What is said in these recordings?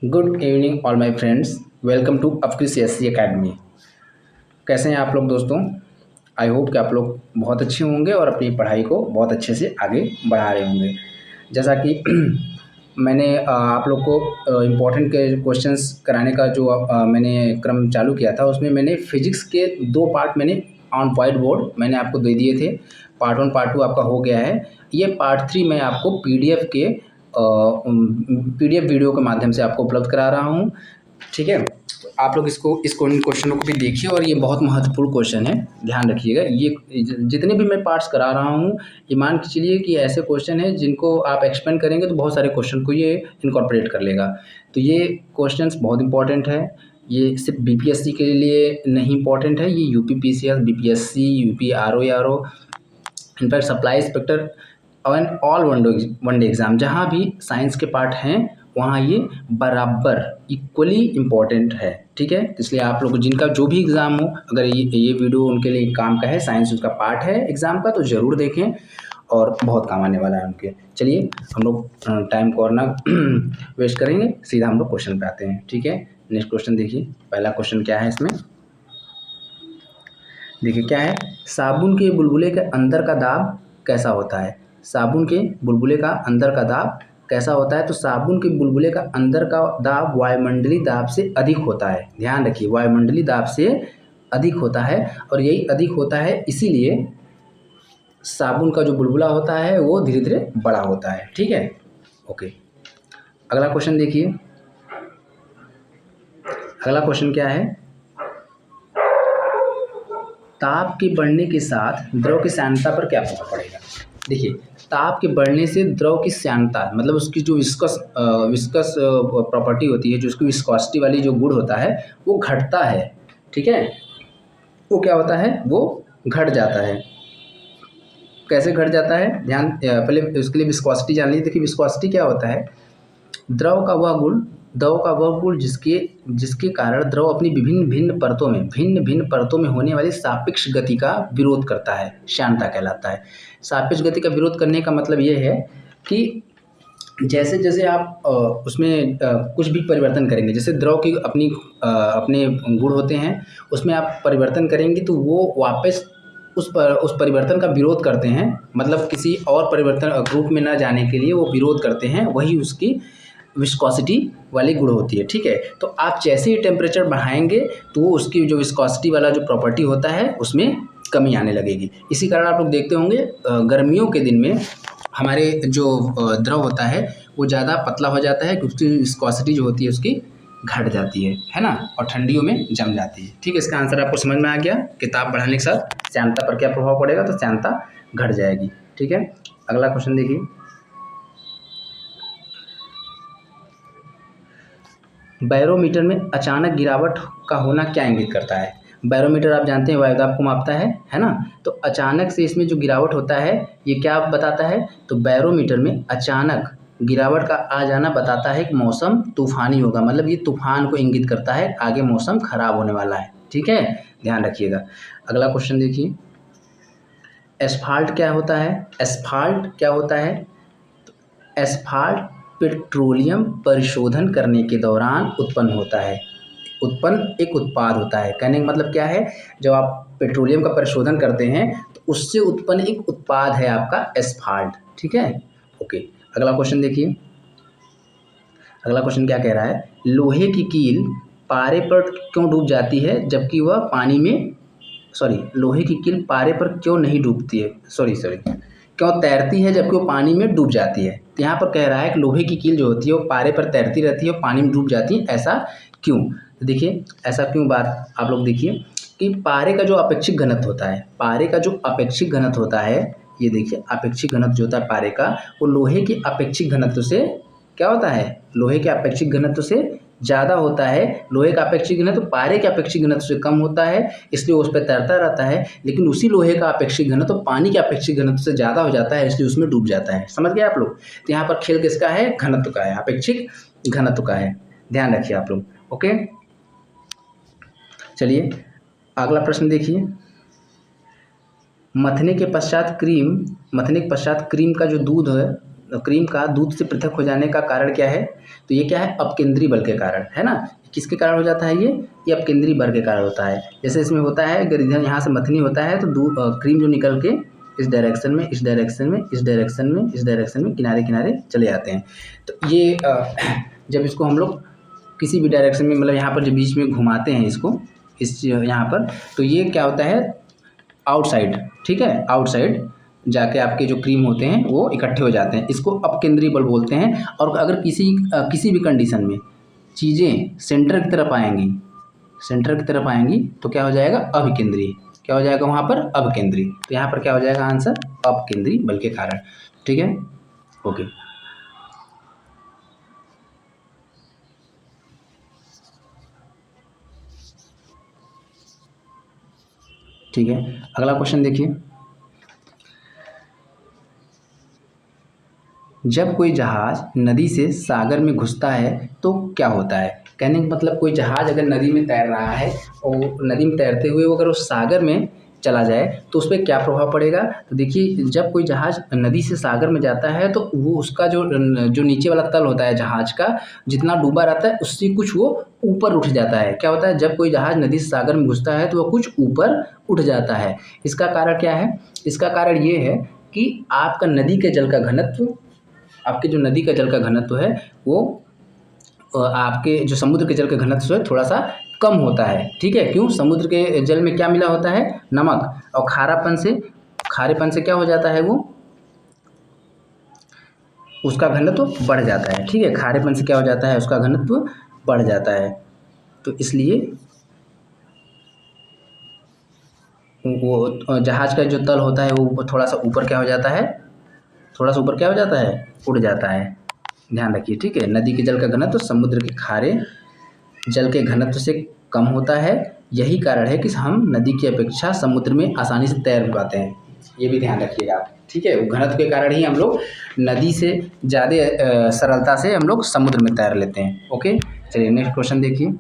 Good evening all my friends. Welcome to अफक्रिस SC academy. कैसे हैं आप लोग दोस्तों? आई होप कि आप लोग बहुत अच्छे होंगे और अपनी पढ़ाई को बहुत अच्छे से आगे बढ़ा रहे होंगे। जैसा कि मैंने आप लोग को इम्पोर्टेंट के क्वेश्चंस कराने का जो मैंने क्रम चालू किया था, उसमें मैंने फिजिक्स के 2 पार्ट मैंने ऑन वाइट बोर्ड मैंने आपको दे दिए थे। पार्ट 1 पार्ट 2 आपका हो गया है। ये पार्ट 3 मैं आपको पीडीएफ वीडियो के माध्यम से आपको उपलब्ध करा रहा हूँ। ठीक है, तो आप लोग इसको इन क्वेश्चनों को भी देखिए और ये बहुत महत्वपूर्ण क्वेश्चन है, ध्यान रखिएगा। ये जितने भी मैं पार्ट्स करा रहा हूँ, ये मान के चलिए कि ऐसे क्वेश्चन है जिनको आप एक्सपेंड करेंगे तो बहुत सारे क्वेश्चन को ये इनकॉर्पोरेट कर लेगा। तो ये क्वेश्चंस बहुत इंपॉर्टेंट है। ये सिर्फ बीपीएससी के लिए नहीं इंपॉर्टेंट है, ये UP PCS, BPSC, UP RO, in fact supply inspector और ऑल वनडे एग्ज़ाम, जहाँ भी साइंस के पार्ट हैं वहाँ ये बराबर इक्वली इम्पॉर्टेंट है। ठीक है, इसलिए आप लोग जिनका जो भी एग्ज़ाम हो, अगर ये वीडियो उनके लिए काम का है, साइंस उसका पार्ट है एग्ज़ाम का, तो ज़रूर देखें और बहुत काम आने वाला है उनके। चलिए हम लोग टाइम को और ना वेस्ट करेंगे, सीधा हम लोग क्वेश्चन पे आते हैं। ठीक है, नेक्स्ट क्वेश्चन देखिए। पहला क्वेश्चन क्या है इसमें, देखिए क्या है। साबुन के बुलबुले के अंदर का दाब कैसा होता है? साबुन के बुलबुले का अंदर का दाब कैसा होता है? तो साबुन के बुलबुले का अंदर का दाब वायुमंडलीय दाब से अधिक होता है। ध्यान रखिए, वायुमंडलीय दाब से अधिक होता है, और यही अधिक होता है इसीलिए साबुन का जो बुलबुला होता है वो धीरे धीरे बड़ा होता है। ठीक है, ओके। अगला क्वेश्चन देखिए। अगला क्वेश्चन क्या है, ताप के बढ़ने के साथ द्रव की श्यानता पर क्या प्रभाव पड़ेगा? देखिए, ताप के बढ़ने से द्रव की श्यानता मतलब उसकी जो विस्कस प्रॉपर्टी होती है, जो उसकी विस्कोसिटी वाली जो गुण होता है वो घटता है। ठीक है, वो क्या होता है, वो घट जाता है। कैसे घट जाता है, ध्यान पहले उसके लिए विस्कोसिटी जान लीजिए। देखिए विस्कोसिटी क्या होता है, द्रव का वह गुण जिसके जिसके कारण द्रव अपनी भिन्न भिन्न परतों में होने वाली सापेक्ष गति का विरोध करता है, श्यानता कहलाता है। सापेक्ष गति का विरोध करने का मतलब ये है कि जैसे जैसे आप उसमें कुछ भी परिवर्तन करेंगे, जैसे द्रव की अपने गुण होते हैं, उसमें आप परिवर्तन करेंगे तो वो वापस उस परिवर्तन का विरोध करते हैं, मतलब किसी और परिवर्तन ग्रुप में ना जाने के लिए वो विरोध करते हैं। वही उसकी विस्कोसिटी वाली गुण होती है। ठीक है, तो आप जैसे ही टेम्परेचर बढ़ाएंगे तो वो उसकी जो विस्कोसिटी वाला जो प्रॉपर्टी होता है उसमें कमी आने लगेगी। इसी कारण आप लोग देखते होंगे गर्मियों के दिन में हमारे जो द्रव होता है वो ज़्यादा पतला हो जाता है, क्योंकि उसकी विस्कोसिटी जो होती है उसकी घट जाती है ना, और ठंडियों में जम जाती है। ठीक है, इसका आंसर आपको समझ में आ गया कि ताप बढ़ाने के साथ श्यानता पर क्या प्रभाव पड़ेगा, तो श्यानता घट जाएगी। ठीक है, अगला क्वेश्चन देखिए। बैरोमीटर में अचानक गिरावट का होना क्या इंगित करता है? बैरोमीटर आप जानते हैं वायुदाब को मापता है ना। तो अचानक से इसमें जो गिरावट होता है ये क्या बताता है? तो बैरोमीटर में अचानक गिरावट का आ जाना बताता है कि मौसम तूफानी होगा, मतलब ये तूफान को इंगित करता है, आगे मौसम खराब होने वाला है। ठीक है, ध्यान रखिएगा। अगला क्वेश्चन देखिए। एस्फाल्ट क्या होता है? एस्फाल्ट क्या होता है? एस्फाल्ट पेट्रोलियम परिशोधन करने के दौरान उत्पन्न होता है। उत्पन्न एक उत्पाद होता है, कहने का मतलब क्या है, जब आप पेट्रोलियम का परिशोधन करते हैं तो उससे उत्पन्न एक उत्पाद है आपका एस्फाल्ट। ठीक है, ओके। अगला क्वेश्चन देखिए। अगला क्वेश्चन क्या कह रहा है, लोहे की कील पारे पर क्यों डूब जाती है जबकि वह पानी में लोहे की कील पारे पर क्यों नहीं डूबती है, क्यों तैरती है जबकि वो पानी में डूब जाती है? तो यहाँ पर कह रहा है कि लोहे की कील जो होती है वो पारे पर तैरती रहती है और पानी में डूब जाती है, ऐसा क्यों? तो देखिए ऐसा क्यों बात आप लोग देखिए कि पारे का जो अपेक्षिक घनत्व होता है, पारे का जो अपेक्षिक घनत्व होता है, ये देखिए अपेक्षिक घनत्व जो होता है पारे का, वो लोहे के अपेक्षिक घनत्व से क्या होता है, लोहे के अपेक्षिक घनत्व से ज़्यादा होता है। लोहे का अपेक्षिक घनत्व पारे के अपेक्षिक घनत्व से कम होता है, इसलिए उस पर तैरता रहता है। लेकिन उसी लोहे का अपेक्षिक घनत्व पानी के अपेक्षिक घनत्व से ज़्यादा हो जाता है, इसलिए उसमें डूब जाता है। समझ गए आप लोग? तो यहाँ पर खेल किसका है, घनत्व का है, अपेक्षिक घनत्व का है। ध्यान रखिए आप लोग, ओके। चलिए अगला प्रश्न देखिए। मथने के पश्चात क्रीम का जो दूध है क्रीम का दूध से पृथक हो जाने का कारण क्या है? तो ये क्या है? अपकेंद्री बल के कारण, है ना? किसके कारण हो जाता है ये अपकेंद्री बल के कारण होता है। जैसे इसमें होता है, अगर इधर यहाँ से मथनी होता है तो क्रीम जो निकल के इस डायरेक्शन में, इस डायरेक्शन में, इस डायरेक्शन में, इस डायरेक्शन में किनारे किनारे चले जाते हैं। तो ये जब इसको हम लोग किसी भी डायरेक्शन में, मतलब यहाँ पर जो बीच में घुमाते हैं इसको, इस यहाँ पर, तो ये क्या होता है? आउटसाइड, ठीक है, आउटसाइड जाके आपके जो क्रीम होते हैं वो इकट्ठे हो जाते हैं। इसको अपकेंद्री बल बोलते हैं। और अगर किसी भी कंडीशन में चीज़ें सेंटर की तरफ आएंगी, सेंटर की तरफ आएंगी तो क्या हो जाएगा? अभिकेंद्री। क्या हो जाएगा वहाँ पर? अभिकेंद्री। तो यहाँ पर क्या हो जाएगा आंसर? अपकेंद्री बल के कारण। ठीक है, ओके। ठीक है, अगला क्वेश्चन देखिए। जब कोई जहाज नदी से सागर में घुसता है तो क्या होता है? कहने का मतलब कोई जहाज अगर नदी में तैर रहा है और नदी में तैरते हुए अगर वो सागर में चला जाए तो उस पर क्या प्रभाव पड़ेगा? तो देखिए, जब कोई जहाज नदी से सागर में जाता है तो वो उसका जो नीचे वाला तल होता है जहाज का, जितना डूबा रहता है उससे कुछ वो ऊपर उठ जाता है। क्या होता है? जब कोई जहाज नदी से सागर में घुसता है तो वह कुछ ऊपर उठ जाता है। इसका कारण क्या है? इसका कारण ये है कि आपका नदी के जल का घनत्व, आपके जो नदी का जल का घनत्व है वो आपके जो समुद्र के जल का घनत्व है थोड़ा सा कम होता है। ठीक है, क्यों? समुद्र के जल में क्या मिला होता है? नमक। और खारेपन से क्या हो जाता है? वो उसका घनत्व बढ़ जाता है। ठीक है, खारेपन से क्या हो जाता है? उसका घनत्व बढ़ जाता है। तो इसलिए वो जहाज का जो तल होता है वो थोड़ा सा ऊपर क्या हो जाता है? थोड़ा सा ऊपर क्या हो जाता है? उड़ जाता है। ध्यान रखिए, ठीक है। नदी के जल का घनत्व समुद्र के खारे जल के घनत्व से कम होता है। यही कारण है कि हम नदी की अपेक्षा समुद्र में आसानी से तैर पाते हैं। ये भी ध्यान रखिएगा आप, ठीक है। घनत्व के कारण ही हम लोग नदी से ज़्यादा सरलता से हम लोग समुद्र में तैर लेते हैं। ओके, चलिए नेक्स्ट क्वेश्चन देखिए।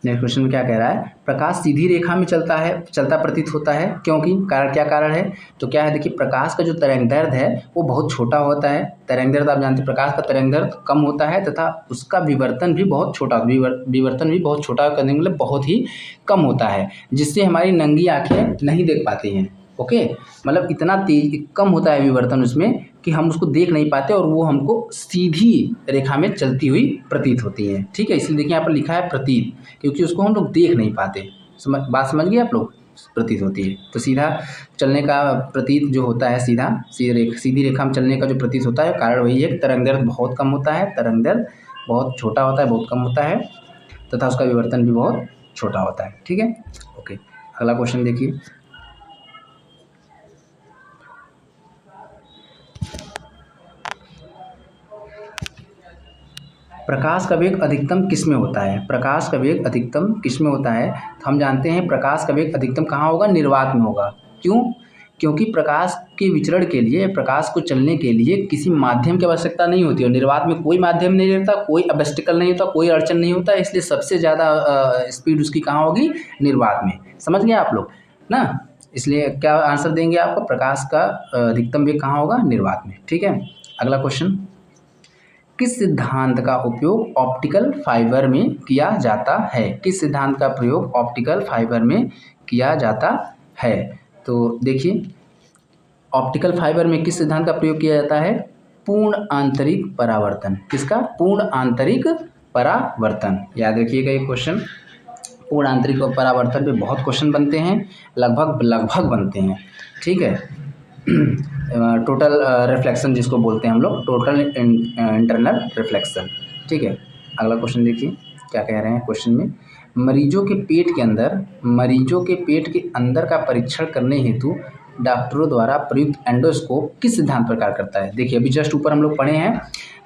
नेक्स्ट क्वेश्चन में क्या कह रहा है? प्रकाश सीधी रेखा में चलता प्रतीत होता है, क्योंकि क्या कारण है? तो क्या है, देखिए, प्रकाश का जो तरंगदैर्घ्य है वो बहुत छोटा होता है। तरंगदैर्घ्य आप जानते हैं, प्रकाश का तरंगदैर्घ्य कम होता है तथा उसका विवर्तन भी बहुत छोटा, विवर्तन भी बहुत छोटा करने मतलब बहुत ही कम होता है, जिससे हमारी नंगी आँखें नहीं देख पाती हैं। ओके, मतलब इतना तेज कम होता है विवर्तन उसमें कि हम उसको देख नहीं पाते और वो हमको सीधी रेखा में चलती हुई प्रतीत होती है। ठीक है, इसलिए देखिए यहाँ पर लिखा है प्रतीत, क्योंकि उसको हम लोग देख नहीं पाते। बात समझ गए आप लोग? प्रतीत होती है। तो सीधा चलने का प्रतीत जो होता है, सीधी रेखा में चलने का जो प्रतीत होता है, कारण वही है कि तरंगदैर्घ्य बहुत कम होता है, तरंगदैर्घ्य बहुत छोटा होता है, बहुत कम होता है तथा उसका विवर्तन भी बहुत छोटा होता है। ठीक है, ओके। अगला क्वेश्चन देखिए। प्रकाश का वेग अधिकतम किस में होता है? प्रकाश का वेग अधिकतम किस में होता है? तो हम जानते हैं प्रकाश का वेग अधिकतम कहाँ होगा? निर्वात में होगा। क्यों? क्योंकि प्रकाश के विचरण के लिए, प्रकाश को चलने के लिए किसी माध्यम की आवश्यकता नहीं होती है। निर्वात में कोई माध्यम नहीं रहता, कोई ऑब्स्टेकल नहीं होता, कोई अड़चन नहीं होता, इसलिए सबसे ज़्यादा स्पीड उसकी कहाँ होगी? निर्वात में। समझ गए आप लोग ना? इसलिए क्या आंसर देंगे आपको? प्रकाश का अधिकतम वेग कहाँ होगा? निर्वात में। ठीक है, अगला क्वेश्चन। किस सिद्धांत का उपयोग ऑप्टिकल फाइबर में किया जाता है? किस सिद्धांत का प्रयोग ऑप्टिकल फाइबर में किया जाता है? तो देखिए, ऑप्टिकल फाइबर में किस सिद्धांत का प्रयोग किया जाता है? पूर्ण आंतरिक परावर्तन। किसका? पूर्ण आंतरिक परावर्तन। याद रखिएगा ये क्वेश्चन। पूर्ण आंतरिक परावर्तन पे बहुत क्वेश्चन बनते हैं, लगभग बनते हैं। ठीक है, टोटल रिफ्लेक्शन जिसको बोलते हैं हम लोग, टोटल इंटरनल रिफ्लेक्शन। ठीक है, अगला क्वेश्चन देखिए क्या कह रहे हैं क्वेश्चन में। मरीजों के पेट के अंदर का परीक्षण करने हेतु डॉक्टरों द्वारा प्रयुक्त एंडोस्कोप किस सिद्धांत पर कार्य करता है? देखिए, अभी जस्ट ऊपर हम लोग पढ़े हैं।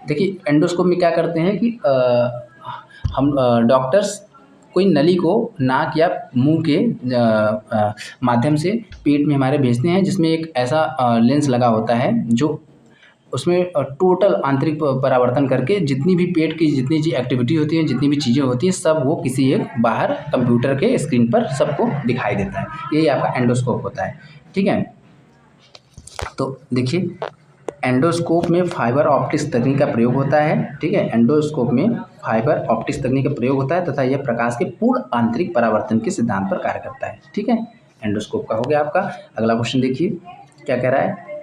देखिए, एंडोस्कोप में क्या करते हैं कि हम डॉक्टर्स कोई नली को नाक या मुंह के माध्यम से पेट में हमारे भेजते हैं, जिसमें एक ऐसा लेंस लगा होता है जो उसमें टोटल आंतरिक परावर्तन करके जितनी भी पेट की जितनी जी एक्टिविटी होती है, जितनी भी चीज़ें होती हैं, सब वो किसी एक बाहर कंप्यूटर के स्क्रीन पर सबको दिखाई देता है। यही आपका एंडोस्कोप होता है। ठीक है, तो देखिए, एंडोस्कोप में फाइबर ऑप्टिक्स तकनीक का प्रयोग होता है। ठीक है, एंडोस्कोप में फाइबर ऑप्टिक्स तकनीक का प्रयोग होता है तथा यह प्रकाश के पूर्ण आंतरिक परावर्तन के सिद्धांत पर कार्य करता है। ठीक है, एंडोस्कोप का हो गया आपका। अगला क्वेश्चन देखिए क्या कह रहा है।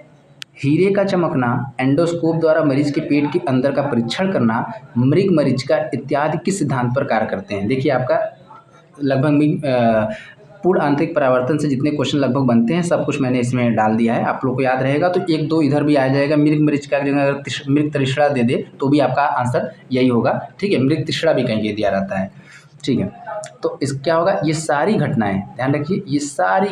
हीरे का चमकना, एंडोस्कोप द्वारा मरीज के पेट के अंदर का परीक्षण करना, मृग मरीचिका इत्यादि किस सिद्धांत पर कार्य करते हैं। देखिए आपका लगभग पूर्ण आंतरिक परावर्तन से जितने क्वेश्चन लगभग बनते हैं सब कुछ मैंने इसमें डाल दिया है। आप लोग को याद रहेगा तो एक दो इधर भी आ जाएगा। मृग मरीचिका की जगह अगर मृग तृष्णा दे दे तो भी आपका आंसर यही होगा। ठीक है, मृग तृष्णा भी कहीं दिया रहता है। ठीक है, तो इस क्या होगा, ये सारी घटनाएं ध्यान रखिए, ये सारी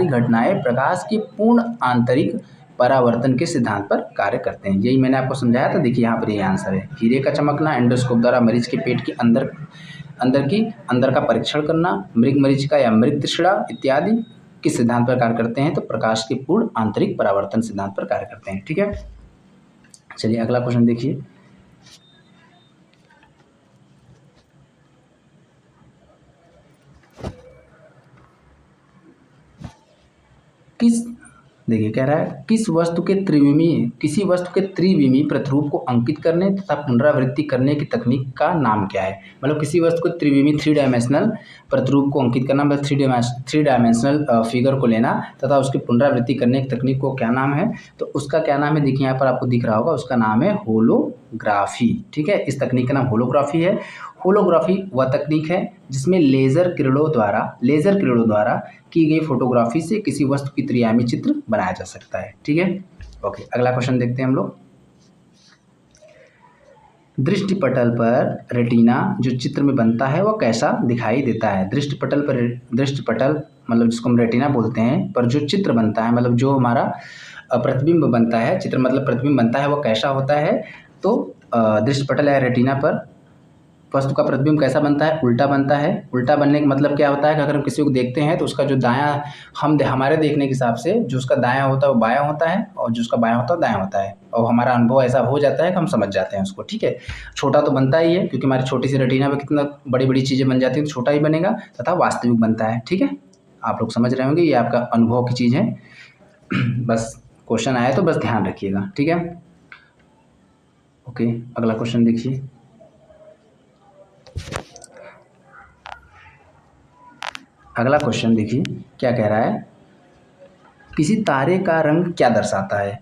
घटनाएं प्रकाश की पूर्ण आंतरिक परावर्तन के सिद्धांत पर कार्य करते हैं। यही मैंने आपको समझाया था। देखिए यहाँ पर ये आंसर है। हीरे का चमकना, एंडोस्कोप द्वारा मरीज के पेट के अंदर का परीक्षण करना, मृग मरीचिका या मृग तृष्णा इत्यादि किस सिद्धांत पर कार्य करते हैं, तो प्रकाश के पूर्ण आंतरिक परावर्तन सिद्धांत पर कार्य करते हैं। ठीक है, चलिए अगला क्वेश्चन देखिए। देखिए कह रहा है किसी वस्तु के त्रिविमी प्रतिरूप को अंकित करने तथा पुनरावृत्ति करने की तकनीक का नाम क्या है। मतलब किसी वस्तु को त्रिविमी 3 डायमेंशनल प्रतिरूप को अंकित करना, मतलब 3 डायमेंशनल फिगर को लेना तथा उसकी पुनरावृत्ति करने की तकनीक को क्या नाम है, तो उसका क्या नाम है। देखिए यहाँ पर आपको दिख रहा होगा, उसका नाम है होलोग्राफी। ठीक है, इस तकनीक का नाम होलोग्राफी है। होलोग्राफी वह तकनीक है जिसमें लेज़र किरणों द्वारा की गई फोटोग्राफी से किसी वस्तु की त्रिआयामी चित्र बनाया जा सकता है। ठीक है, ओके अगला क्वेश्चन देखते हैं हम लोग। दृष्टिपटल पर रेटिना जो चित्र में बनता है वह कैसा दिखाई देता है। दृष्टिपटल मतलब जिसको हम रेटिना बोलते हैं, पर जो चित्र बनता है, मतलब जो हमारा प्रतिबिंब बनता है, चित्र मतलब प्रतिबिंब बनता है, वह कैसा होता है। तो दृष्टिपटल या रेटिना पर वस्तु का प्रतिबिंब कैसा बनता है, उल्टा बनता है। उल्टा बनने का मतलब क्या होता है कि अगर हम किसी को देखते हैं तो उसका जो दायां, हमारे देखने के हिसाब से जो उसका दायां होता है वो बायां होता है और जो उसका बायां होता है दायां होता है, और हमारा अनुभव ऐसा हो जाता है कि हम समझ जाते हैं उसको। ठीक है, छोटा तो बनता ही है क्योंकि हमारी छोटी सी रेटिना में कितना बड़ी बड़ी चीज़ें बन जाती हैं, तो छोटा ही बनेगा तथा वास्तविक बनता है। ठीक है, आप लोग समझ रहे होंगे, ये आपका अनुभव की चीज़ है। बस क्वेश्चन आया तो बस ध्यान रखिएगा। ठीक है, ओके अगला क्वेश्चन देखिए। अगला क्वेश्चन देखिए क्या कह रहा है। किसी तारे का रंग क्या दर्शाता है।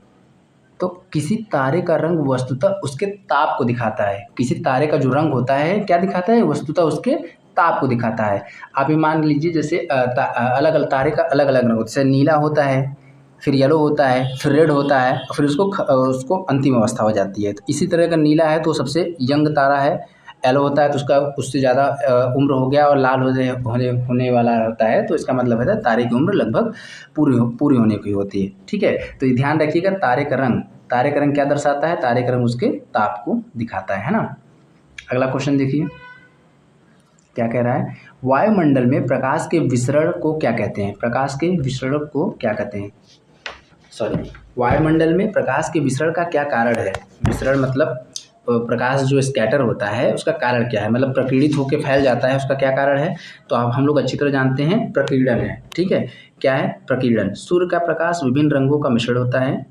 तो किसी तारे का रंग वस्तुतः उसके ताप को दिखाता है। किसी तारे का जो रंग होता है क्या दिखाता है, वस्तुतः उसके ताप को दिखाता है। आप ये मान लीजिए जैसे अलग अलग तारे का अलग अलग रंग होता है। जैसे नीला होता है, फिर येलो होता है, फिर रेड होता है, फिर उसको अंतिम अवस्था हो जाती है। तो इसी तरह का नीला है तो सबसे यंग तारा है, येलो होता है तो उसका उससे ज़्यादा उम्र हो गया, और लाल होने वाला होता है तो इसका मतलब है तारे की उम्र लगभग पूरी होने की होती है। ठीक है, तो ये ध्यान रखिएगा, तारे का रंग क्या दर्शाता है, तारे का रंग उसके ताप को दिखाता है ना। अगला क्वेश्चन देखिए क्या कह रहा है। वायुमंडल में प्रकाश के विसरण को क्या कहते हैं। प्रकाश के विसरण को क्या कहते हैं, वायुमंडल में प्रकाश के विसरण का क्या कारण है। विसरण मतलब प्रकाश जो स्कैटर होता है उसका कारण क्या है, मतलब प्रकीर्णित होकर फैल जाता है, उसका क्या कारण है। तो आप हम लोग अच्छी तरह जानते हैं प्रकीर्णन है। ठीक है, क्या है प्रकीर्णन। सूर्य का प्रकाश विभिन्न रंगों का मिश्रण होता है।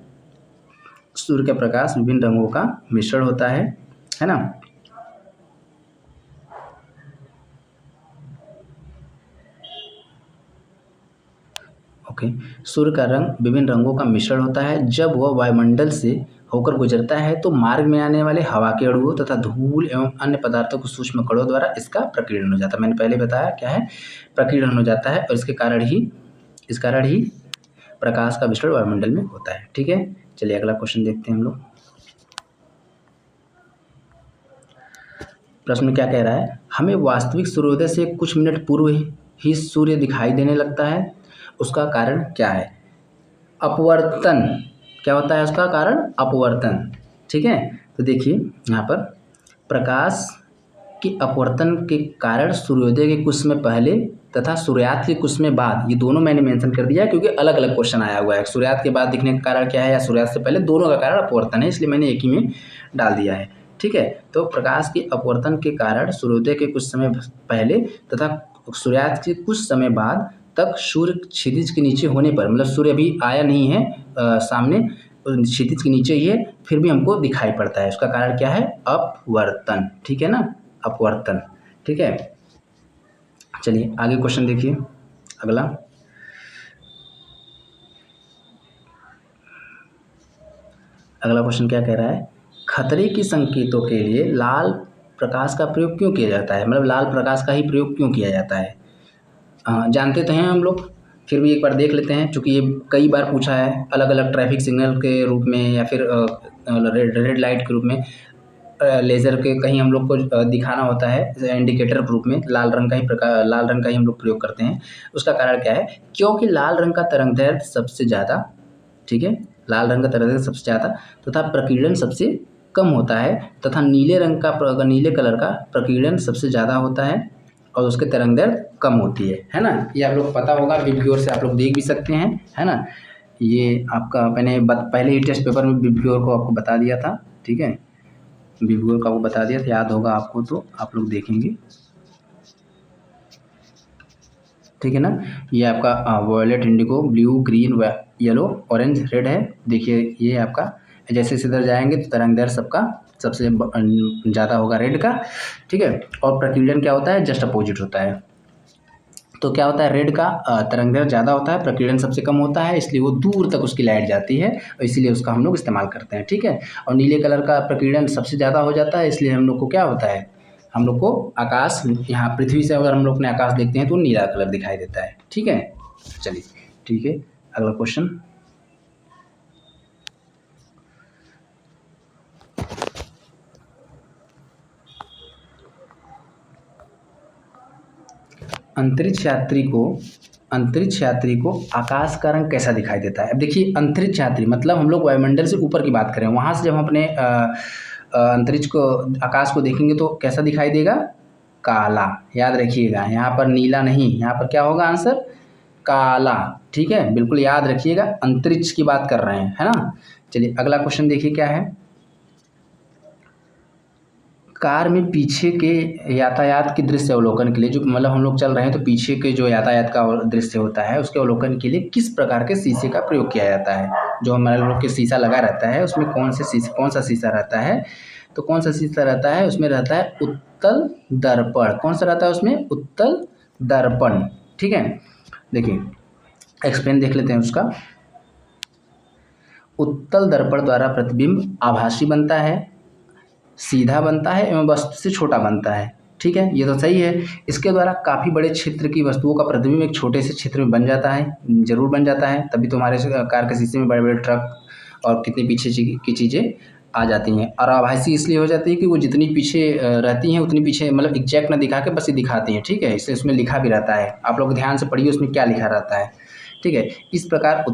सूर्य का प्रकाश विभिन्न रंगों का मिश्रण होता है ना। ओके, सूर्य का रंग विभिन्न रंगों का मिश्रण होता है। जब वह वायुमंडल से होकर गुजरता है तो मार्ग में आने वाले हवा के अणुओं तथा धूल एवं अन्य पदार्थों को सूक्ष्म कणों द्वारा इसका प्रकीर्णन हो जाता है। मैंने पहले बताया क्या है, प्रकीर्णन हो जाता है, और इस कारण ही प्रकाश का विसरण वायुमंडल में होता है। ठीक है, चलिए अगला क्वेश्चन देखते हैं हम लोग। प्रश्न में क्या कह रहा है। हमें वास्तविक सूर्योदय से कुछ मिनट पूर्व ही सूर्य दिखाई देने लगता है, उसका कारण क्या है। अपवर्तन, क्या होता है उसका कारण, अपवर्तन। ठीक है, तो देखिए यहाँ पर प्रकाश के अपवर्तन के कारण सूर्योदय के कुछ समय पहले तथा सूर्यास्त के कुछ समय बाद, ये दोनों मैंने मेंशन कर दिया क्योंकि अलग अलग क्वेश्चन आया हुआ है। सूर्यास्त के बाद दिखने का कारण क्या है या सूर्यास्त से पहले, दोनों का कारण अपवर्तन है, इसलिए मैंने एक ही में डाल दिया है। ठीक है, तो प्रकाश के अपवर्तन के कारण सूर्योदय के कुछ समय पहले तथा सूर्यास्त के कुछ समय बाद तक सूर्य क्षितिज के नीचे होने पर, मतलब सूर्य अभी आया नहीं है सामने, क्षितिज के नीचे ही है, फिर भी हमको दिखाई पड़ता है। उसका कारण क्या है? अपवर्तन। ठीक है ना, अपवर्तन। ठीक है, चलिए आगे क्वेश्चन देखिए अगला। अगला क्वेश्चन क्या कह रहा है? खतरे के संकेतों के लिए लाल प्रकाश का प्रयोग क्यों किया जाता है? मतलब लाल प्रकाश का ही प्रयोग क्यों किया जाता है? जानते तो हैं हम लोग, फिर भी एक बार देख लेते हैं, चूँकि ये कई बार पूछा है अलग अलग ट्रैफिक सिग्नल के रूप में या फिर रेड लाइट के रूप में, लेज़र के कहीं हम लोग को दिखाना होता है इंडिकेटर के रूप में, लाल रंग का ही हम लोग प्रयोग करते हैं। उसका कारण क्या है? क्योंकि लाल रंग का तरंगदैर्घ्य सबसे ज़्यादा, ठीक है, लाल रंग का तरंगदैर्घ्य सबसे ज़्यादा तथा प्रकीर्णन सबसे कम होता है, तथा नीले कलर का प्रकीर्णन सबसे ज़्यादा होता है और उसके तरंगदैर्घ्य कम होती है ना। ये आप लोग पता होगा, विबग्योर से आप लोग देख भी सकते हैं, है ना। ये आपका मैंने पहले ही टेस्ट पेपर में विबग्योर को आपको बता दिया था, ठीक है, विबग्योर का वो बता दिया था, याद होगा आपको, तो आप लोग देखेंगे, ठीक है ना। ये आपका violet, indigo, blue, green, yellow, orange, red है। देखिए ये आपका जैसे इधर जाएंगे तो तरंगदैर्घ्य सबका सबसे ज़्यादा होगा रेड का, ठीक है। और प्रकीर्णन क्या होता है? जस्ट अपोजिट होता है। तो क्या होता है? रेड का तरंगदैर्घ्य ज़्यादा होता है, प्रकीर्णन सबसे कम होता है, इसलिए वो दूर तक उसकी लाइट जाती है और इसीलिए उसका हम लोग इस्तेमाल करते हैं, ठीक है। और नीले कलर का प्रकीर्णन सबसे ज़्यादा हो जाता है, इसलिए हम लोग को क्या होता है? हम लोग को आकाश, यहाँ पृथ्वी से अगर हम लोग अपने आकाश देखते हैं तो नीला कलर दिखाई देता है, ठीक है। चलिए ठीक है, अगला क्वेश्चन। अंतरिक्ष यात्री को आकाश का रंग कैसा दिखाई देता है? अब देखिए अंतरिक्ष यात्री मतलब हम लोग वायुमंडल से ऊपर की बात करें, वहाँ से जब हम अपने अंतरिक्ष को, आकाश को देखेंगे तो कैसा दिखाई देगा? काला। याद रखिएगा, यहाँ पर नीला नहीं, यहाँ पर क्या होगा आंसर? काला, ठीक है, बिल्कुल याद रखिएगा, अंतरिक्ष की बात कर रहे हैं, है ना। चलिए अगला क्वेश्चन देखिए क्या है। कार में पीछे के यातायात के दृश्य अवलोकन के लिए, जो मतलब हम लोग चल रहे हैं तो पीछे के जो यातायात का दृश्य होता है उसके अवलोकन के लिए किस प्रकार के शीशे का प्रयोग किया जाता है? जो हमारे लोग के शीशा लगा रहता है उसमें कौन सा शीशा रहता है? तो कौन सा शीशा रहता है? उसमें रहता है उत्तल दर्पण। कौन सा रहता है उसमें? उत्तल दर्पण, ठीक है। देखिए एक्सप्लेन देख लेते हैं उसका। उत्तल दर्पण द्वारा प्रतिबिंब आभासी बनता है, सीधा बनता है एवं वस्तु से छोटा बनता है, ठीक है, ये तो सही है। इसके द्वारा काफ़ी बड़े क्षेत्र की वस्तुओं का प्रतिबिंब एक छोटे से क्षेत्र में बन जाता है, जरूर बन जाता है, तभी तो हमारे कार के शीशे में बड़े बड़े ट्रक और कितनी पीछे की चीज़ें आ जाती हैं। और आभासी इसलिए हो जाती है कि वो जितनी पीछे रहती हैं उतनी पीछे, मतलब एग्जैक्ट ना दिखा के बस ये दिखाती हैं, ठीक है। इससे उसमें लिखा भी रहता है, आप लोग ध्यान से पढ़िए उसमें क्या लिखा रहता है, ठीक है। इस प्रकार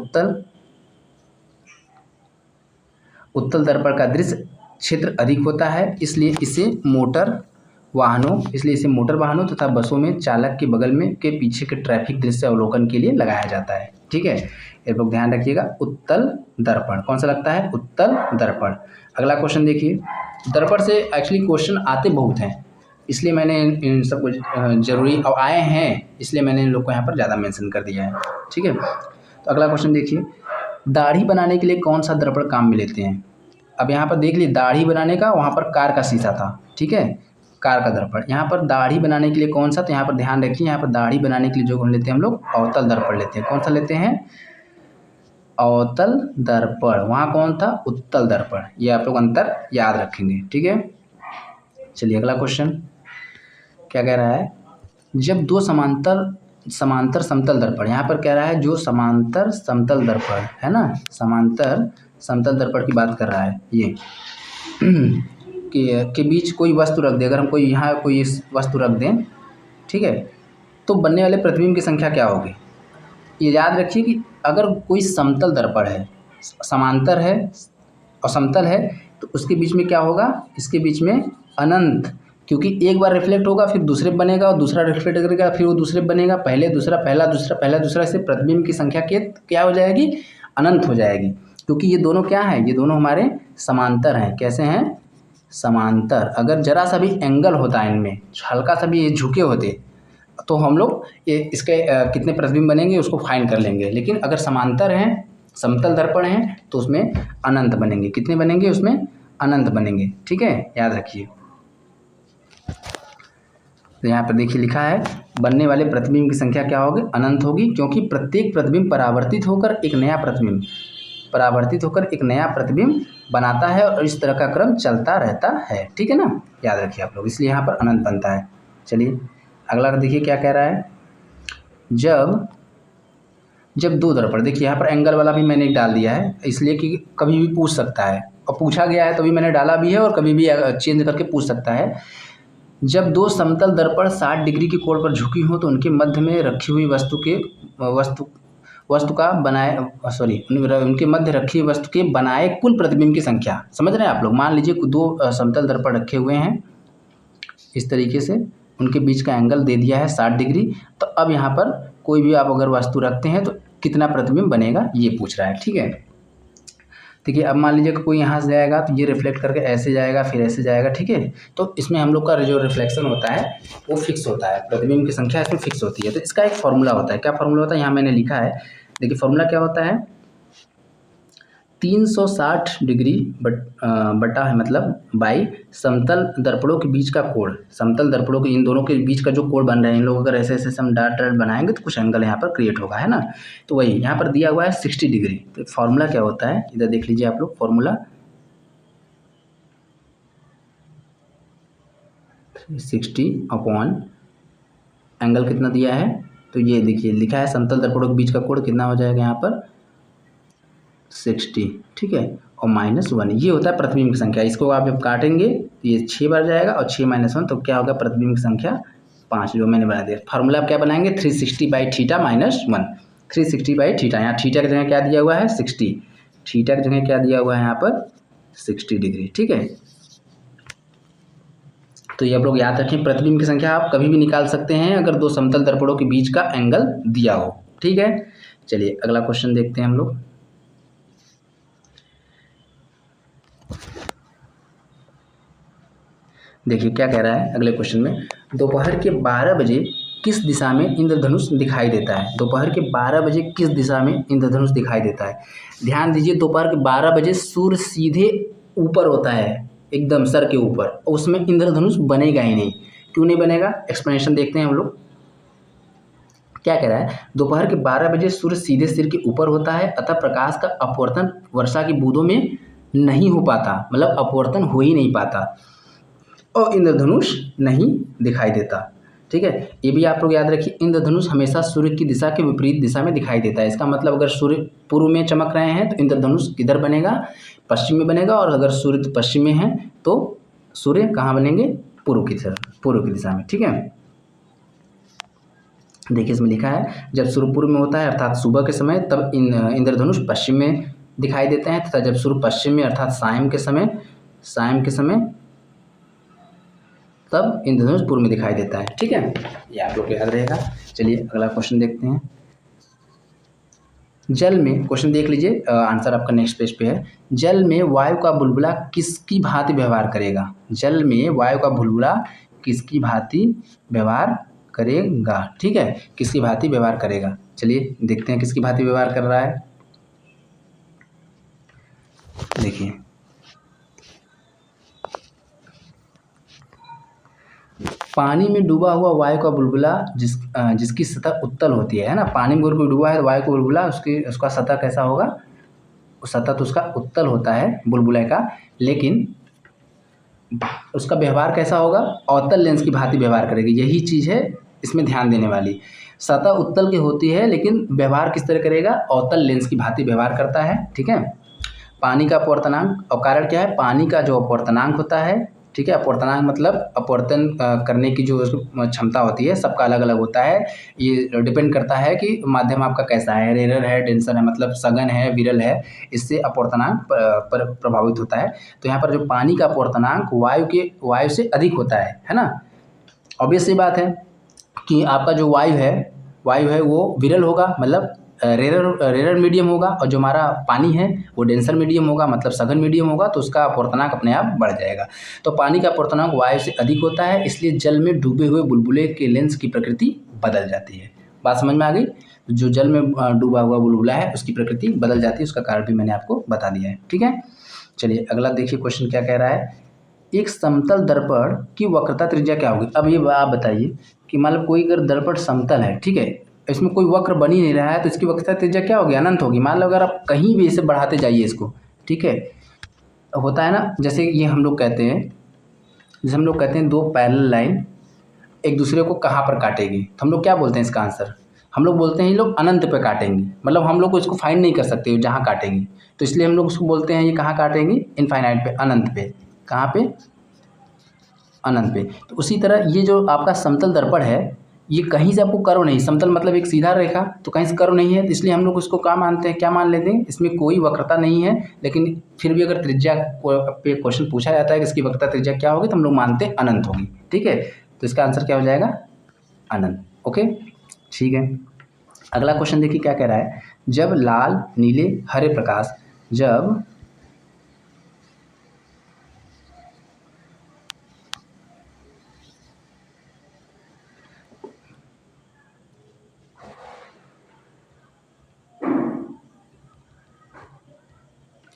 उत्तल दर्पण का दृश्य क्षेत्र अधिक होता है, इसलिए इसे मोटर वाहनों तथा बसों में चालक के बगल में के पीछे के ट्रैफिक दृश्य अवलोकन के लिए लगाया जाता है, ठीक है। ये लोग ध्यान रखिएगा, उत्तल दर्पण कौन सा लगता है? उत्तल दर्पण। अगला क्वेश्चन देखिए। दर्पण से एक्चुअली क्वेश्चन आते बहुत हैं, इसलिए मैंने इन सब कुछ जरूरी और आए हैं, इसलिए मैंने इन लोग को यहाँ पर ज़्यादा मेंशन कर दिया है, ठीक है। तो अगला क्वेश्चन देखिए। दाढ़ी बनाने के लिए कौन सा दर्पण काम में लेते हैं? अब यहाँ पर देख लीजिए, दाढ़ी बनाने का वहाँ पर कार का शीशा था, ठीक है, कार का दर्पण। यहाँ पर दाढ़ी बनाने के लिए कौन सा? तो यहाँ पर ध्यान रखिए, यहाँ पर दाढ़ी बनाने के लिए जो लेते हैं हम लोग अवतल दर्पण लेते हैं। कौन सा लेते हैं? अवतल दर्पण। वहाँ कौन था? उत्तल दर्पण। ये आप लोग अंतर याद रखेंगे, ठीक है। चलिए अगला क्वेश्चन क्या कह रहा है। जब दो समांतर समतल दर्पण, यहाँ पर कह रहा है जो समांतर समतल दर्पण है ना, समांतर समतल दर्पण की बात कर रहा है ये के बीच कोई वस्तु रख दे, अगर हम कोई यहाँ कोई वस्तु रख दें, ठीक है, तो बनने वाले प्रतिबिंब की संख्या क्या होगी? ये याद रखिए कि अगर कोई समतल दर्पण है, समांतर है और समतल है, तो उसके बीच में क्या होगा? इसके बीच में अनंत, क्योंकि एक बार रिफ्लेक्ट होगा फिर दूसरे बनेगा और दूसरा रिफ्लेक्ट करेगा फिर वो दूसरे बनेगा, पहले दूसरा, पहला दूसरा, पहला दूसरा, से प्रतिबिंब की संख्या क्या हो जाएगी? अनंत हो जाएगी, क्योंकि ये दोनों क्या है? ये दोनों हमारे समांतर हैं। कैसे हैं? समांतर। अगर जरा सा भी एंगल होता है इनमें, हल्का सा भी ये झुके होते तो हम लोग ये इसके कितने प्रतिबिंब बनेंगे उसको फाइंड कर लेंगे। लेकिन अगर समांतर हैं, समतल दर्पण हैं, तो उसमें अनंत बनेंगे। कितने बनेंगे उसमें? अनंत बनेंगे। ठीक है, याद रखिए। तो यहाँ पर देखिए लिखा है बनने वाले प्रतिबिंब की संख्या क्या होगी? अनंत होगी, क्योंकि प्रत्येक प्रतिबिंब परावर्तित होकर एक नया प्रतिबिंब बनाता है और इस तरह का क्रम चलता रहता है। ठीक है ना, याद रखिए आप लोग, इसलिए यहाँ पर अनंत बनता है। चलिए अगला देखिए क्या कह रहा है। जब दो दर्पण, देखिए यहाँ पर एंगल वाला भी मैंने डाल दिया है, इसलिए कि कभी भी पूछ सकता है, और पूछा गया है तभी मैंने डाला भी है, और कभी भी चेंज करके पूछ सकता है। जब दो समतल दर्पण 60 डिग्री के कोण पर झुकी हो तो उनके मध्य में रखी हुई उनके मध्य रखी वस्तु के बनाए कुल प्रतिबिंब की संख्या। समझ रहे हैं आप लोग? मान लीजिए दो समतल दर्पण रखे हुए हैं इस तरीके से, उनके बीच का एंगल दे दिया है 60 डिग्री। तो अब यहाँ पर कोई भी आप अगर वस्तु रखते हैं तो कितना प्रतिबिंब बनेगा ये पूछ रहा है। ठीक है, देखिए अब मान लीजिए कि कोई यहाँ से जाएगा तो ये रिफ्लेक्ट करके ऐसे जाएगा, फिर ऐसे जाएगा। ठीक है, तो इसमें हम लोग का जो रिफ्लेक्शन होता है वो फिक्स होता है, प्रतिबिंब की संख्या इसमें फिक्स होती है। तो इसका एक फॉर्मूला होता है। क्या फॉर्मूला होता है? यहाँ मैंने लिखा है, देखिए फॉर्मूला क्या होता है, 360 डिग्री बटा है मतलब बाई समतल दर्पणों के बीच का कोण। समतल दर्पणों के इन दोनों के बीच का जो कोण बन रहे हैं, इन लोग अगर ऐसे ऐसे हम डाट बनाएंगे तो कुछ एंगल यहाँ पर क्रिएट होगा, है ना। तो वही यहाँ पर दिया हुआ है 60 डिग्री। तो फॉर्मूला क्या होता है, इधर देख लीजिए आप लोग, फॉर्मूला 60 अपॉन एंगल कितना दिया है, तो ये देखिए लिखा है समतल दर्पणों के बीच का कोण कितना हो जाएगा यहाँ पर 60। ठीक है, और -1 ये होता है प्रतिबिंब की संख्या। इसको आप जब काटेंगे तो ये 6 बार जाएगा, और 6 - 1 तो क्या होगा प्रतिबिंब की संख्या 5, जो मैंने बना दिया। फार्मूला आप क्या बनाएंगे, 360/θ - 1, 360/θ। यहाँ थीटा की जगह क्या दिया हुआ है 60, थीटा की जगह क्या दिया हुआ है यहाँ पर 60 डिग्री। ठीक है, तो ये आप लोग याद रखें, प्रतिबिंब की संख्या आप कभी भी निकाल सकते हैं अगर दो समतल दर्पणों के बीच का एंगल दिया हो। ठीक है, चलिए अगला क्वेश्चन देखते हैं हम लोग। देखिए क्या कह रहा है अगले क्वेश्चन में, दोपहर के 12 बजे किस दिशा में इंद्रधनुष दिखाई देता है? दोपहर के 12 बजे किस दिशा में इंद्रधनुष दिखाई देता है? ध्यान दीजिए, दोपहर के 12 बजे सूर्य सीधे ऊपर होता है, एकदम सर के ऊपर, और उसमें इंद्रधनुष बनेगा ही नहीं। क्यों नहीं बनेगा? एक्सप्लेनेशन देखते हैं हम लोग। क्या कह रहा है, दोपहर के 12 बजे सूर्य सीधे सिर के ऊपर होता है, अतः प्रकाश का अपवर्तन वर्षा की बूंदों में नहीं हो पाता, मतलब अपवर्तन हो ही नहीं पाता, और इंद्रधनुष नहीं दिखाई देता। ठीक है, ये भी आप लोग याद रखिए, इंद्रधनुष हमेशा सूर्य की दिशा के विपरीत दिशा में दिखाई देता है। इसका मतलब अगर सूर्य पूर्व में चमक रहे हैं तो इंद्रधनुष किधर बनेगा? पश्चिम में बनेगा, और अगर सूर्य पश्चिम में है तो सूर्य कहाँ बनेंगे? पूर्व की दिशा में। ठीक है, देखिए इसमें लिखा है, जब सूर्य पूर्व में होता है अर्थात सुबह के समय, तब इंद्रधनुष पश्चिम में दिखाई देते हैं, तथा जब सूर्य पश्चिम में अर्थात सायं के समय तब इंद्रधनुष पूर्व में दिखाई देता है। ठीक है, ये आप लोग को याद रहेगा। चलिए अगला क्वेश्चन देखते हैं। जल में, क्वेश्चन देख लीजिए, आंसर आपका नेक्स्ट पेज पे है। जल में वायु का बुलबुला किसकी भांति व्यवहार करेगा? जल में वायु का बुलबुला किसकी भांति व्यवहार करेगा? ठीक है, किसकी भांति व्यवहार करेगा? चलिए देखते हैं किसकी भांति व्यवहार कर रहा है। देखिए पानी में डूबा हुआ वायु का बुलबुला जिसकी सतह उत्तल होती है ना, पानी में अगर डूबा है तो वायु का बुलबुला उसका सतह कैसा होगा? सतह तो उसका उत्तल होता है बुलबुले का, लेकिन उसका व्यवहार कैसा होगा? अवतल लेंस की भांति व्यवहार करेगी। यही चीज़ है इसमें ध्यान देने वाली। सतह उत्तल की होती है लेकिन व्यवहार किस तरह करेगा? अवतल लेंस की भांति व्यवहार करता है। ठीक है, पानी का अपवर्तनांक, और कारण क्या है? पानी का जो अपवर्तनांक होता है, ठीक है, अपवर्तनांक मतलब अपवर्तन करने की जो क्षमता होती है, सबका अलग अलग होता है। ये डिपेंड करता है कि माध्यम आपका कैसा है, रेरर है, डेंसर है, मतलब सघन है, विरल है, इससे अपवर्तनांक पर प्रभावित होता है। तो यहाँ पर जो पानी का अपवर्तनांक वायु से अधिक होता है ना। ऑब्वियस सी बात है कि आपका जो वायु है वो विरल होगा, मतलब रेरर मीडियम होगा, और जो हमारा पानी है वो डेंसर मीडियम होगा, मतलब सघन मीडियम होगा, तो उसका अपवर्तनांक अपने आप बढ़ जाएगा। तो पानी का अपवर्तनांक वायु से अधिक होता है, इसलिए जल में डूबे हुए बुलबुले के लेंस की प्रकृति बदल जाती है। बात समझ में आ गई? जो जल में डूबा हुआ बुलबुला है उसकी प्रकृति बदल जाती है, उसका कारण भी मैंने आपको बता दिया है। ठीक है, चलिए अगला देखिए क्वेश्चन क्या कह रहा है। एक समतल दर्पण की वक्रता त्रिज्या क्या होगी? अब ये आप बताइए कि मतलब कोई अगर दर्पण समतल है, ठीक है, इसमें कोई वक्र बन ही नहीं रहा है, तो इसकी वक्रता त्रिज्या क्या होगी? अनंत होगी। मान लो अगर आप कहीं भी इसे बढ़ाते जाइए इसको, ठीक है, होता है ना, जैसे ये हम लोग कहते हैं, जैसे हम लोग कहते हैं दो पैरेलल लाइन एक दूसरे को कहाँ पर काटेगी, तो हम लोग क्या बोलते हैं इसका आंसर? हम लोग बोलते हैं ये लोग अनंत पे काटेंगे, मतलब हम लोग को इसको फाइंड नहीं कर सकते जहाँ काटेंगी, तो इसलिए हम लोग उसको बोलते हैं ये कहाँ काटेंगी? इनफाइनाइट पे, अनंत पे। कहाँ पे? अनंत पे। तो उसी तरह ये जो आपका समतल दर्पण है, ये कहीं से आपको कर्व नहीं, समतल मतलब एक सीधा रेखा, तो कहीं से कर्व नहीं है, तो इसलिए हम लोग उसको क्या मानते हैं, क्या मान लेते हैं? इसमें कोई वक्रता नहीं है, लेकिन फिर भी अगर त्रिज्या पे क्वेश्चन पूछा जाता है कि इसकी वक्रता त्रिज्या क्या होगी, तो हम लोग मानते हैं अनंत होगी। ठीक है, तो इसका आंसर क्या हो जाएगा? अनंत। ओके, ठीक है। अगला क्वेश्चन देखिए क्या कह रहा है। जब लाल नीले हरे प्रकाश, जब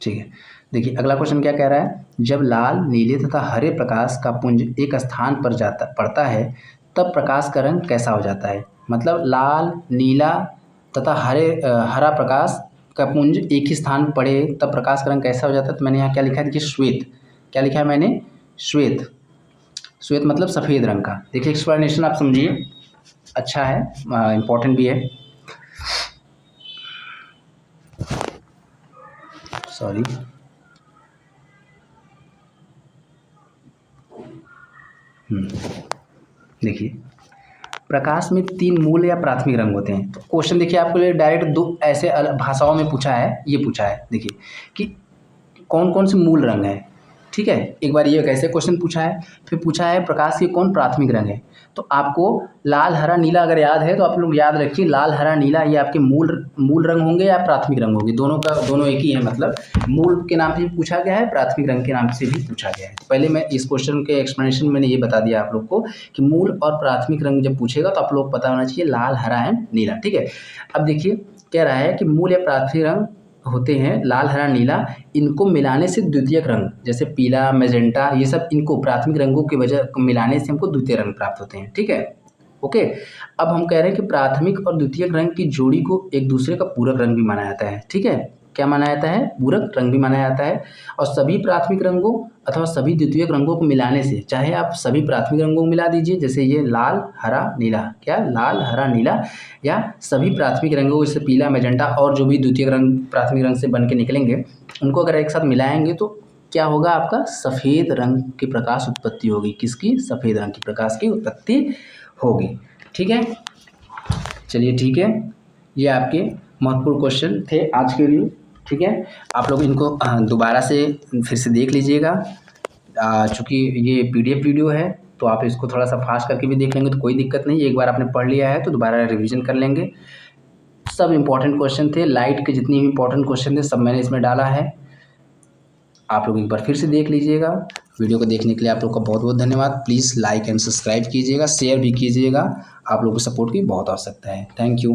ठीक है, देखिए अगला क्वेश्चन क्या कह रहा है। जब लाल नीले तथा हरे प्रकाश का पुंज एक स्थान पर पड़ता है, तब प्रकाश का रंग कैसा हो जाता है? मतलब लाल नीला तथा हरा प्रकाश का पुंज एक ही स्थान पर पड़े तब प्रकाश का रंग कैसा हो जाता है? तो मैंने यहाँ क्या लिखा है, देखिए श्वेत। क्या लिखा है मैंने? श्वेत। श्वेत मतलब सफ़ेद रंग का। देखिए एक्सप्लेनेशन आप समझिए, अच्छा है, इम्पोर्टेंट भी है। सॉरी, देखिए प्रकाश में 3 मूल या प्राथमिक रंग होते हैं। तो क्वेश्चन देखिए आपके लिए डायरेक्ट दो ऐसे भाषाओं में पूछा है, ये पूछा है देखिए कि कौन कौन से मूल रंग हैं। ठीक है, एक बार ये कैसे क्वेश्चन पूछा है, फिर पूछा है प्रकाश के कौन प्राथमिक रंग है। तो आपको लाल हरा नीला अगर याद है तो आप लोग याद रखिए, लाल हरा नीला ये आपके मूल रंग होंगे या प्राथमिक रंग होंगे, दोनों एक ही है। मतलब मूल के नाम से भी पूछा गया है, प्राथमिक रंग के नाम से भी पूछा गया है। तो पहले मैं इस क्वेश्चन के एक्सप्लेनेशन मैंने ये बता दिया आप लोग को कि मूल और प्राथमिक रंग जब पूछेगा तो आप लोग पता होना चाहिए लाल हरा एंड नीला। ठीक है, अब देखिए कह रहा है कि मूल या प्राथमिक रंग होते हैं लाल हरा नीला, इनको मिलाने से द्वितीयक रंग जैसे पीला मैजेंटा, ये सब इनको प्राथमिक रंगों की वजह मिलाने से हमको द्वितीय रंग प्राप्त होते हैं। ठीक है, ओके। अब हम कह रहे हैं कि प्राथमिक और द्वितीयक रंग की जोड़ी को एक दूसरे का पूरक रंग भी माना जाता है। ठीक है, क्या माना जाता है? पूरक रंग भी माना जाता है। और सभी प्राथमिक रंगों अथवा सभी द्वितीयक रंगों को मिलाने से, चाहे आप सभी प्राथमिक रंगों को मिला दीजिए, जैसे ये लाल हरा नीला, क्या लाल हरा नीला, या सभी प्राथमिक रंगों जैसे पीला मैजेंटा और जो भी द्वितीयक रंग प्राथमिक रंग से बन के निकलेंगे, उनको अगर एक साथ मिलाएंगे तो क्या होगा? आपका सफ़ेद रंग की प्रकाश उत्पत्ति होगी। किसकी? सफ़ेद रंग की प्रकाश की उत्पत्ति होगी। ठीक है, चलिए ठीक है, ये आपके महत्वपूर्ण क्वेश्चन थे आज के लिए। ठीक है, आप लोग इनको दोबारा से फिर से देख लीजिएगा। चूँकि ये PDF वीडियो है तो आप इसको थोड़ा सा फास्ट करके भी देख लेंगे तो कोई दिक्कत नहीं। एक बार आपने पढ़ लिया है तो दोबारा रिवीजन कर लेंगे। सब इम्पोर्टेंट क्वेश्चन थे, लाइट के जितने भी इम्पोर्टेंट क्वेश्चन थे सब मैंने इसमें डाला है। आप लोग एक बार फिर से देख लीजिएगा। वीडियो को देखने के लिए आप लोग का बहुत बहुत धन्यवाद। प्लीज़ लाइक एंड सब्सक्राइब कीजिएगा, शेयर भी कीजिएगा। आप लोगों को सपोर्ट की बहुत आवश्यकता है। Thank you.